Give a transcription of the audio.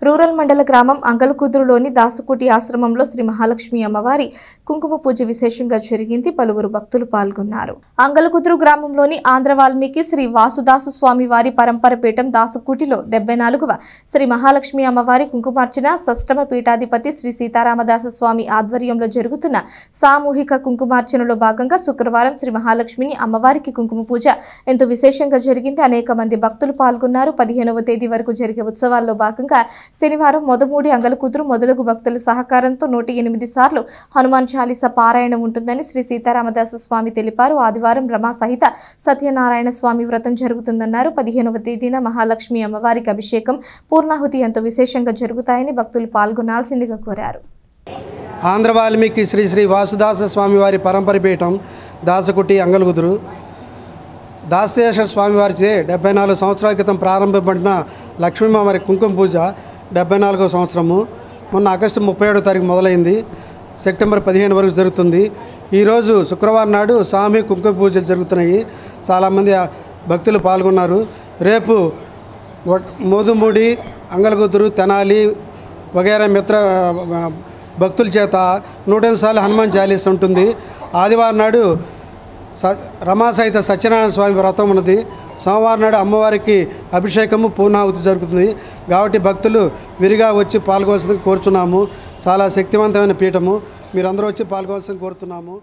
Rural మండల గ్రామం అంగలకుదురులోని దాసుకుటి ఆశ్రమంలో శ్రీ మహాలక్ష్మి అమ్మవారి కుంకుమ పూజ విశేషంగా జరిగింది. పలువురు భక్తులు పాల్గొన్నారు. అంగలకుదురు గ్రామంలోని ఆంధ్ర వాల్మీకి శ్రీ వాసుదాసు స్వామి వారి పరంపర పీఠం దాసుకుటిలో 74వ శ్రీ మహాలక్ష్మి అమ్మవారి కుంకుమార్చన షష్టమ పీఠాధిపతి శ్రీ సీతారామదాస స్వామి ఆధ్వర్యంలో జరుగుతున్న సామూహిక కుంకుమార్చనలో భాగంగా శుక్రవారం శ్రీ మహాలక్ష్మిని అమ్మవారికి కుంకుమ పూజ ఎంతో విశేషంగా జరిగింది. అనేక మంది భక్తులు పాల్గొన్నారు. 15వ తేదీ వరకు జరిగే ఉత్సవాల్లో భాగంగా శనివారం మొదమూడి అంగలకుదురు మొదలగు భక్తుల సహకారంతో 108 సార్లు హనుమాన్ చాలీసా పారాయణ ఉంటుందని శ్రీ సీతారామదాస స్వామి తెలిపారు. ఆదివారం రమా సహిత సత్యనారాయణ స్వామి వ్రతం జరుగుతుందన్నారు. 15వ తేదీన మహాలక్ష్మి అమ్మవారికి అభిషేకం, పూర్ణాహుతి ఎంతో విశేషంగా జరుగుతాయని భక్తులు పాల్గొనాల్సిందిగా కోరారు. ఆంధ్ర వాల్మీకి శ్రీ శ్రీ వాసుదాస స్వామి వారి పరంపర పీఠం దాసకుటి అంగలకుదురు దాసేశ్వర స్వామివారిచే 74 సంవత్సరాల క్రితం ప్రారంభపడిన లక్ష్మీమారి కుంకుమ పూజ 74వ సంవత్సరము. మొన్న ఆగస్టు 37వ తారీఖు మొదలైంది. సెప్టెంబర్ 15 వరకు జరుగుతుంది. ఈరోజు శుక్రవారం నాడు సామూహిక కుంకుమ పూజలు జరుగుతున్నాయి. చాలామంది భక్తులు పాల్గొన్నారు. రేపు మోదుమూడి, అంగలకుదురు, తెనాలి వగైరా మిత్ర భక్తుల చేత 108 సార్లు హనుమాన్ చాలీసా ఉంటుంది. ఆదివారం నాడు రమా సహిత సత్యనారాయణ స్వామి వ్రతం ఉన్నది. సోమవారం నాడు అమ్మవారికి అభిషేకము, పూర్ణాహుతి జరుగుతుంది. కాబట్టి భక్తులు విరిగా వచ్చి పాల్గొవలసిందిగా కోరుతున్నాము. చాలా శక్తివంతమైన పీఠము. మీరందరూ వచ్చి పాల్గొవలసిందిగా కోరుతున్నాము.